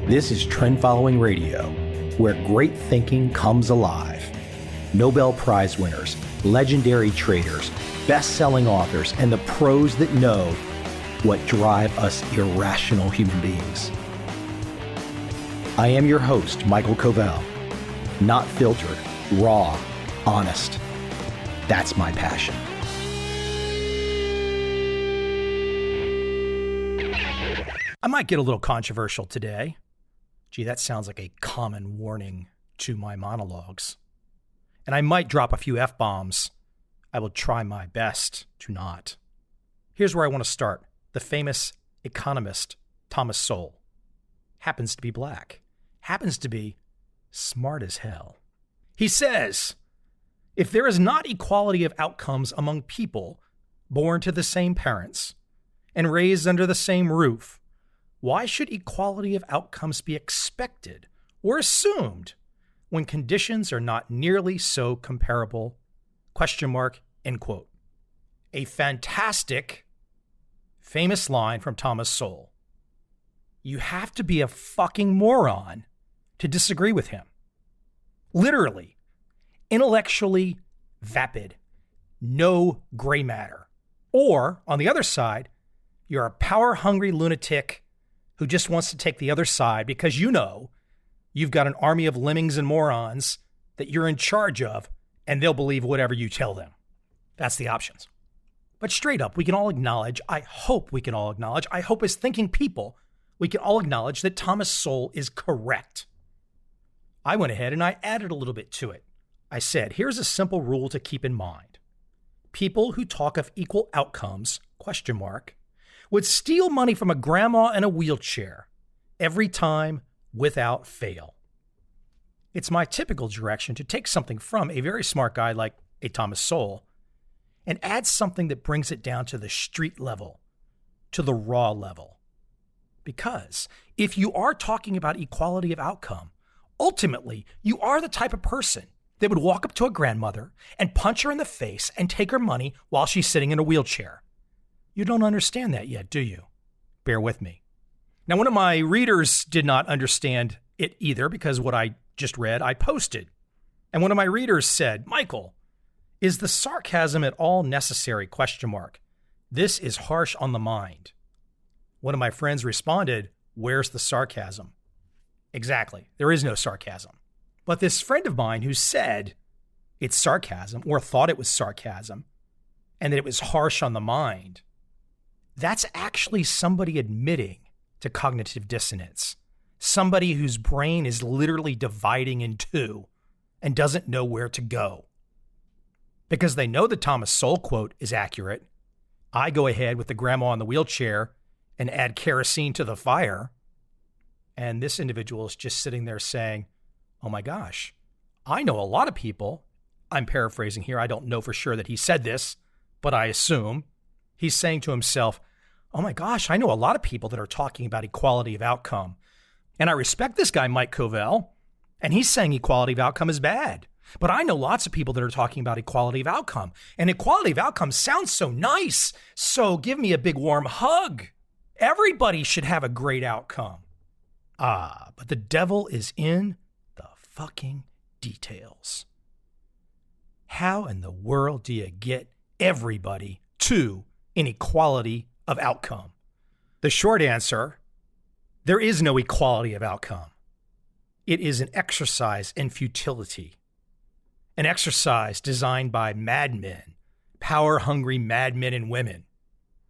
This is Trend Following Radio, where great thinking comes alive. Nobel Prize winners, legendary traders, best-selling authors, and the pros that know what drive us irrational human beings. I am your host, Michael Covel. Not filtered, raw, honest. That's my passion. I might get a little controversial today. Gee, that sounds like a common warning to my monologues. And I might drop a few F-bombs. I will try my best to not. Here's where I want to start. The famous economist, Thomas Sowell, happens to be black, happens to be smart as hell. He says, if there is not equality of outcomes among people born to the same parents and raised under the same roof, why should equality of outcomes be expected or assumed when conditions are not nearly so comparable? ? End quote. A fantastic, famous line from Thomas Sowell. You have to be a fucking moron to disagree with him. Literally, intellectually vapid, no gray matter. Or, on the other side, you're a power-hungry lunatic who just wants to take the other side because you know you've got an army of lemmings and morons that you're in charge of, and they'll believe whatever you tell them. That's the options. But straight up, we can all acknowledge, I hope as thinking people, we can all acknowledge that Thomas Sowell is correct. I went ahead and I added a little bit to it. I said, here's a simple rule to keep in mind. People who talk of equal outcomes, ? Would steal money from a grandma in a wheelchair every time without fail. It's my typical direction to take something from a very smart guy like a Thomas Sowell and add something that brings it down to the street level, to the raw level. Because if you are talking about equality of outcome, ultimately you are the type of person that would walk up to a grandmother and punch her in the face and take her money while she's sitting in a wheelchair. You don't understand that yet, do you? Bear with me. Now, one of my readers did not understand it either because what I just read, I posted. And one of my readers said, Michael, is the sarcasm at all necessary? ? This is harsh on the mind. One of my friends responded, where's the sarcasm? Exactly. There is no sarcasm. But this friend of mine who said it's sarcasm or thought it was sarcasm and that it was harsh on the mind, that's actually somebody admitting to cognitive dissonance. Somebody whose brain is literally dividing in two and doesn't know where to go. Because they know the Thomas Sowell quote is accurate. I go ahead with the grandma in the wheelchair and add kerosene to the fire. And this individual is just sitting there saying, oh my gosh, I know a lot of people. I'm paraphrasing here. I don't know for sure that he said this, but I assume. He's saying to himself, oh my gosh, I know a lot of people that are talking about equality of outcome. And I respect this guy, Mike Covel, and he's saying equality of outcome is bad. But I know lots of people that are talking about equality of outcome. And equality of outcome sounds so nice. So give me a big warm hug. Everybody should have a great outcome. But the devil is in the fucking details. How in the world do you get everybody to inequality of outcome? The short answer, there is no equality of outcome. It is an exercise in futility. An exercise designed by madmen, power-hungry madmen and women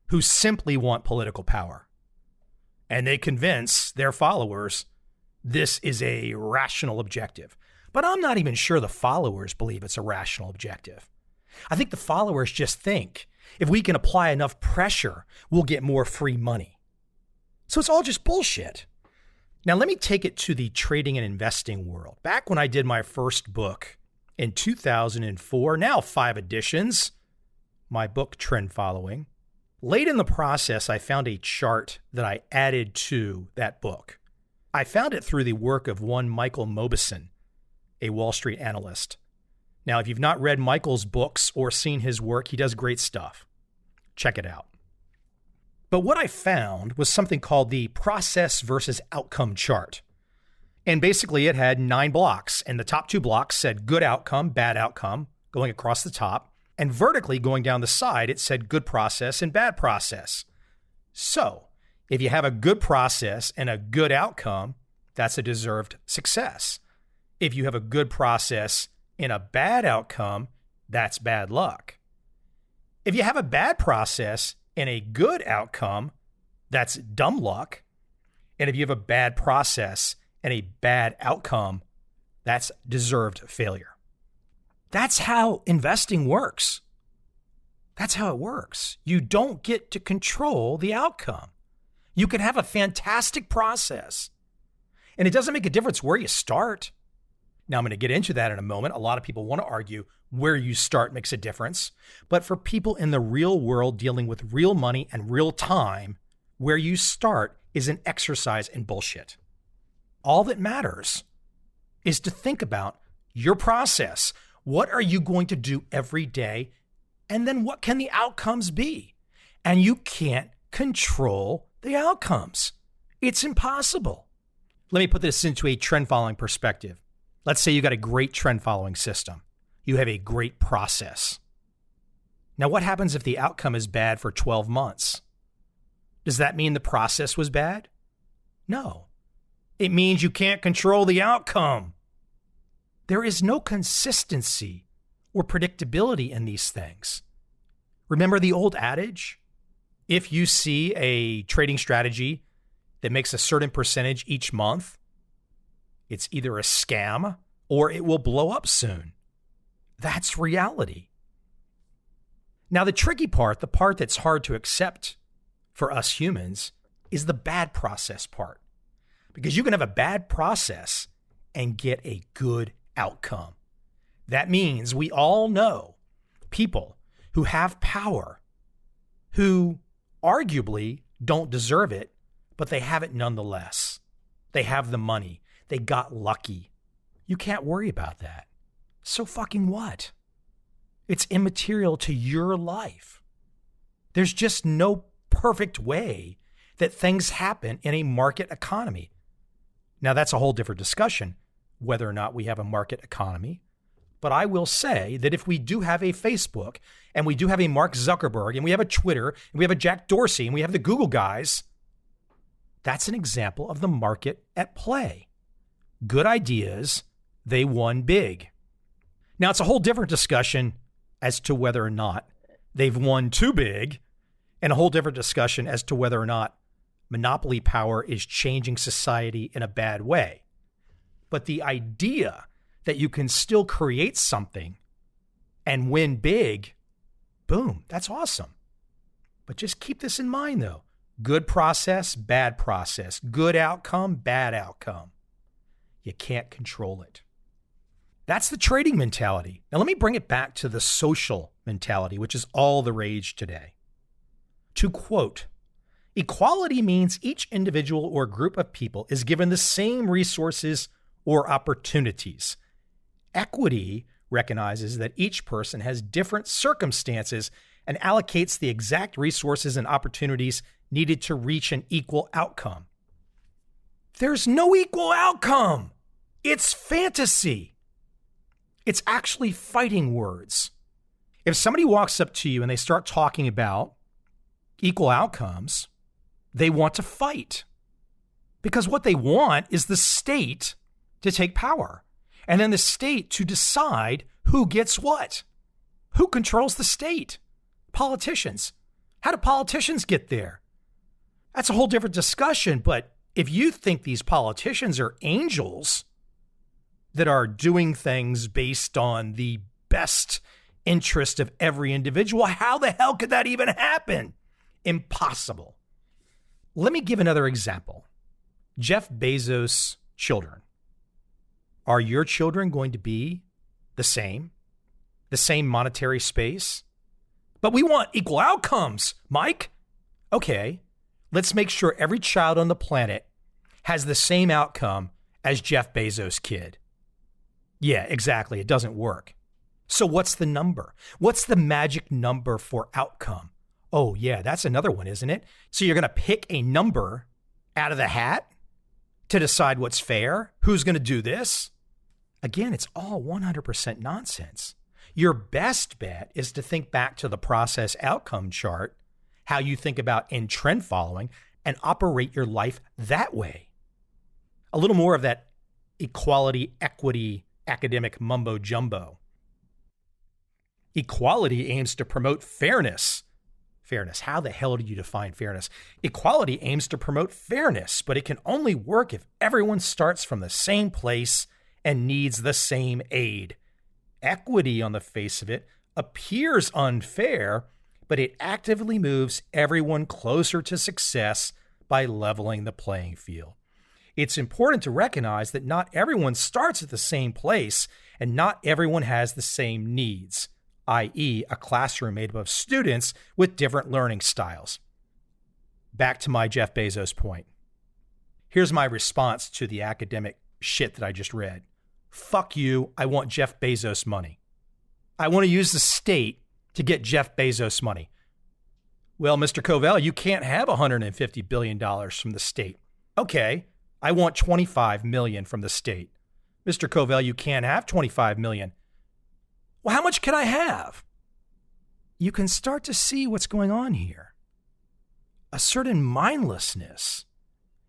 who simply want political power. And they convince their followers this is a rational objective. But I'm not even sure the followers believe it's a rational objective. I think the followers just think if we can apply enough pressure, we'll get more free money. So it's all just bullshit. Now, let me take it to the trading and investing world. Back when I did my first book in 2004, now 5 editions, my book Trend Following, late in the process, I found a chart that I added to that book. I found it through the work of one Michael Covel, a Wall Street analyst. Now, if you've not read Michael's books or seen his work, he does great stuff. Check it out. But what I found was something called the process versus outcome chart. And basically it had 9 blocks, and the top 2 blocks said good outcome, bad outcome, going across the top. And vertically going down the side, it said good process and bad process. So if you have a good process and a good outcome, that's a deserved success. If you have a good process and a bad outcome, that's bad luck. If you have a bad process and a good outcome, that's dumb luck. And if you have a bad process and a bad outcome, that's deserved failure. That's how investing works. That's how it works. You don't get to control the outcome. You can have a fantastic process, and it doesn't make a difference where you start. Now, I'm going to get into that in a moment. A lot of people want to argue where you start makes a difference. But for people in the real world dealing with real money and real time, where you start is an exercise in bullshit. All that matters is to think about your process. What are you going to do every day? And then what can the outcomes be? And you can't control the outcomes. It's impossible. Let me put this into a trend following perspective. Let's say you got a great trend following system. You have a great process. Now, what happens if the outcome is bad for 12 months? Does that mean the process was bad? No. It means you can't control the outcome. There is no consistency or predictability in these things. Remember the old adage? If you see a trading strategy that makes a certain percentage each month, it's either a scam or it will blow up soon. That's reality. Now, the tricky part, the part that's hard to accept for us humans, is the bad process part. Because you can have a bad process and get a good outcome. That means we all know people who have power, who arguably don't deserve it, but they have it nonetheless. They have the money. They got lucky. You can't worry about that. So fucking what? It's immaterial to your life. There's just no perfect way that things happen in a market economy. Now, that's a whole different discussion, whether or not we have a market economy. But I will say that if we do have a Facebook and we do have a Mark Zuckerberg and we have a Twitter and we have a Jack Dorsey and we have the Google guys, that's an example of the market at play. Good ideas, they won big. Now, it's a whole different discussion as to whether or not they've won too big, and a whole different discussion as to whether or not monopoly power is changing society in a bad way. But the idea that you can still create something and win big, boom, that's awesome. But just keep this in mind though. Good process, bad process. Good outcome, bad outcome. You can't control it. That's the trading mentality. Now let me bring it back to the social mentality, which is all the rage today. To quote, equality means each individual or group of people is given the same resources or opportunities. Equity recognizes that each person has different circumstances and allocates the exact resources and opportunities needed to reach an equal outcome. There's no equal outcome. It's fantasy. It's actually fighting words. If somebody walks up to you and they start talking about equal outcomes, they want to fight. Because what they want is the state to take power. And then the state to decide who gets what. Who controls the state? Politicians. How do politicians get there? That's a whole different discussion. But if you think these politicians are angels that are doing things based on the best interest of every individual, how the hell could that even happen? Impossible. Let me give another example. Jeff Bezos' children. Are your children going to be the same monetary space? But we want equal outcomes, Mike. Okay, let's make sure every child on the planet has the same outcome as Jeff Bezos' kid. Yeah, exactly. It doesn't work. So what's the number? What's the magic number for outcome? Oh, yeah, that's another one, isn't it? So you're going to pick a number out of the hat to decide what's fair? Who's going to do this? Again, it's all 100% nonsense. Your best bet is to think back to the process outcome chart, how you think about in trend following, and operate your life that way. A little more of that equality, equity, academic mumbo jumbo. Equality aims to promote fairness. Fairness. How the hell do you define fairness? Equality aims to promote fairness, but it can only work if everyone starts from the same place and needs the same aid. Equity, on the face of it, appears unfair, but it actively moves everyone closer to success by leveling the playing field. It's important to recognize that not everyone starts at the same place and not everyone has the same needs, i.e., a classroom made up of students with different learning styles. Back to my Jeff Bezos point. Here's my response to the academic shit that I just read. Fuck you, I want Jeff Bezos money. I want to use the state to get Jeff Bezos money. Well, Mr. Covel, you can't have $150 billion from the state. Okay, I want $25 million from the state. Mr. Covel, you can't have $25 million. Well, how much can I have? You can start to see what's going on here. A certain mindlessness,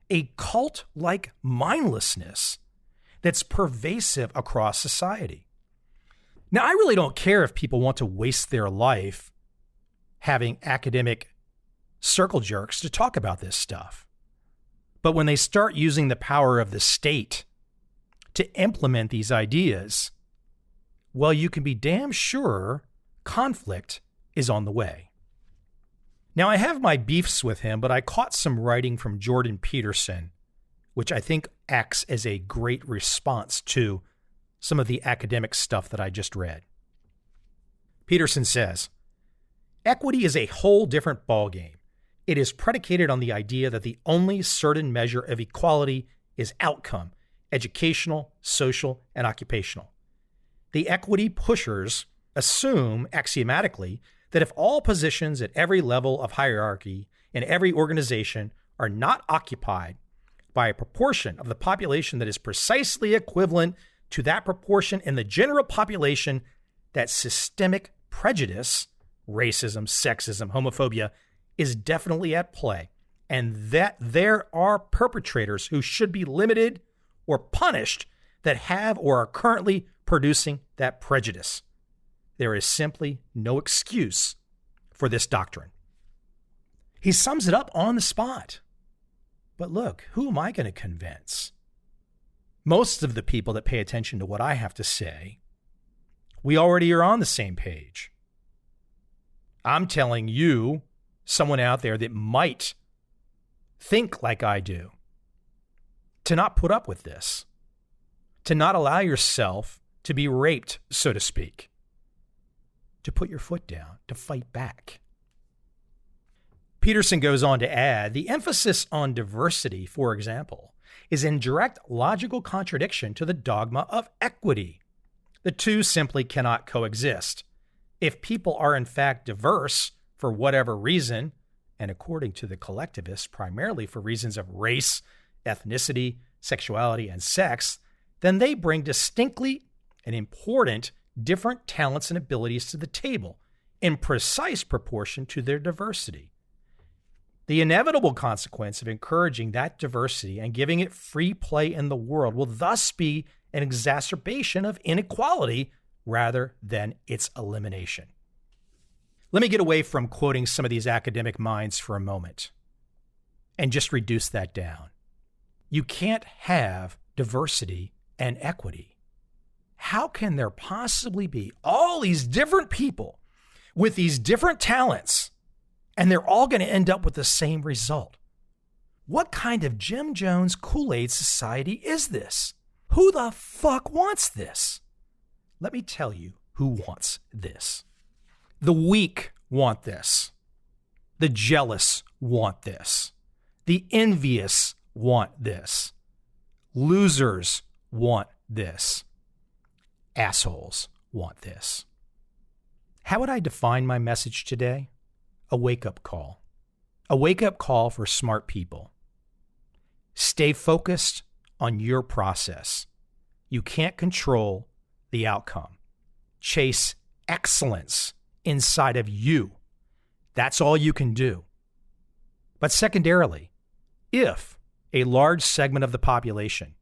a cult-like mindlessness that's pervasive across society. Now, I really don't care if people want to waste their life having academic circle jerks to talk about this stuff. But when they start using the power of the state to implement these ideas, well, you can be damn sure conflict is on the way. Now, I have my beefs with him, but I caught some writing from Jordan Peterson, which I think acts as a great response to some of the academic stuff that I just read. Peterson says, equity is a whole different ballgame. It is predicated on the idea that the only certain measure of equality is outcome, educational, social, and occupational. The equity pushers assume axiomatically that if all positions at every level of hierarchy in every organization are not occupied by a proportion of the population that is precisely equivalent to that proportion in the general population, that systemic prejudice, racism, sexism, homophobia, is definitely at play, and that there are perpetrators who should be limited or punished that have or are currently producing that prejudice. There is simply no excuse for this doctrine. He sums it up on the spot. But look, who am I going to convince? Most of the people that pay attention to what I have to say, we already are on the same page. I'm telling you, someone out there that might think like I do, to not put up with this, to not allow yourself to be raped, so to speak, to put your foot down, to fight back. Peterson goes on to add, the emphasis on diversity, for example, is in direct logical contradiction to the dogma of equity. The two simply cannot coexist. If people are in fact diverse for whatever reason, and according to the collectivists, primarily for reasons of race, ethnicity, sexuality, and sex, then they bring distinctly and important different talents and abilities to the table in precise proportion to their diversity. The inevitable consequence of encouraging that diversity and giving it free play in the world will thus be an exacerbation of inequality rather than its elimination. Let me get away from quoting some of these academic minds for a moment and just reduce that down. You can't have diversity and equity. How can there possibly be all these different people with these different talents and they're all going to end up with the same result? What kind of Jim Jones Kool-Aid society is this? Who the fuck wants this? Let me tell you who wants this. The weak want this. The jealous want this. The envious want this. Losers want this. Assholes want this. How would I define my message today? a wake-up call. A wake-up call for smart people. Stay focused on your process. You can't control the outcome. Chase excellence inside of you. That's all you can do. But secondarily, if a large segment of the population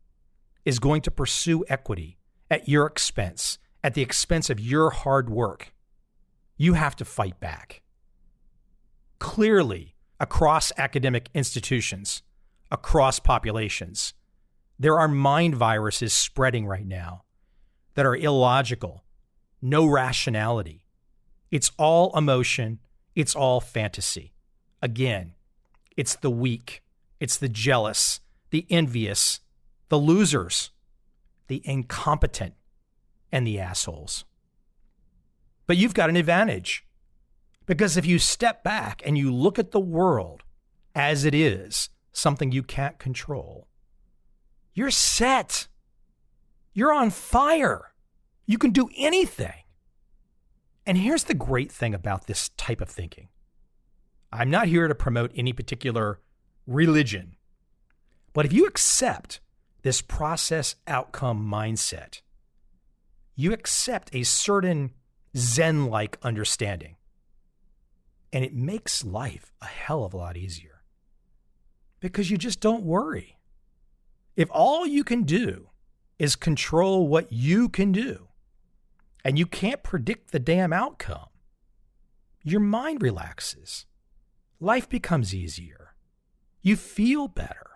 is going to pursue equity at your expense, at the expense of your hard work, you have to fight back. Clearly, across academic institutions, across populations, there are mind viruses spreading right now that are illogical, no rationality. It's all emotion. It's all fantasy. Again, it's the weak. It's the jealous, the envious, the losers, the incompetent, and the assholes. But you've got an advantage, because if you step back and you look at the world as it is, something you can't control, you're set. You're on fire. You can do anything. And here's the great thing about this type of thinking. I'm not here to promote any particular religion, but if you accept this process outcome mindset, you accept a certain Zen-like understanding, and it makes life a hell of a lot easier because you just don't worry. If all you can do is control what you can do, and you can't predict the damn outcome, your mind relaxes. Life becomes easier. You feel better.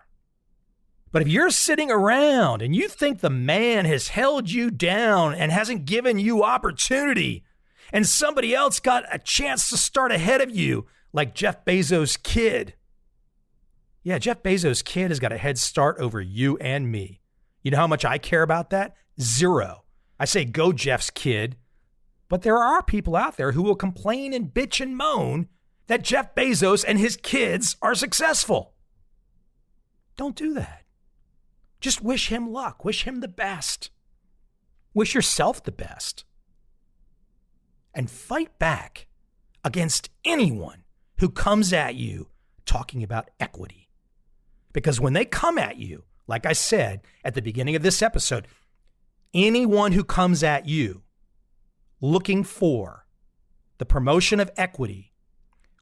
But if you're sitting around and you think the man has held you down and hasn't given you opportunity, and somebody else got a chance to start ahead of you, like Jeff Bezos' kid. Yeah, Jeff Bezos' kid has got a head start over you and me. You know how much I care about that? Zero. I say go Jeff's kid. But there are people out there who will complain and bitch and moan that Jeff Bezos and his kids are successful. Don't do that. Just wish him luck. Wish him the best. Wish yourself the best. And fight back against anyone who comes at you talking about equity. Because when they come at you, like I said at the beginning of this episode, anyone who comes at you looking for the promotion of equity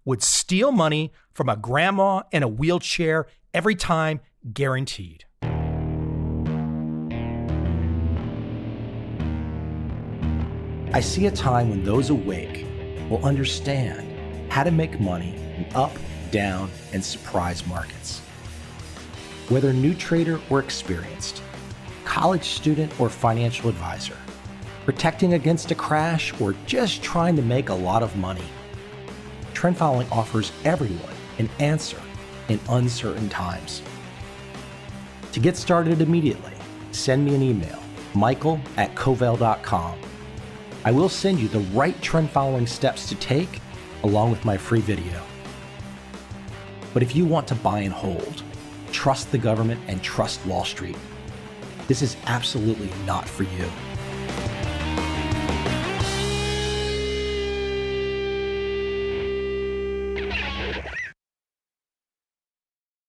would steal money from a grandma in a wheelchair every time, guaranteed. I see a time when those awake will understand how to make money in up, down, and surprise markets. Whether new trader or experienced, college student or financial advisor, protecting against a crash or just trying to make a lot of money, trend following offers everyone an answer in uncertain times. To get started immediately, send me an email, michael@covel.com. I will send you the right trend following steps to take along with my free video. But if you want to buy and hold, trust the government and trust Wall Street, this is absolutely not for you.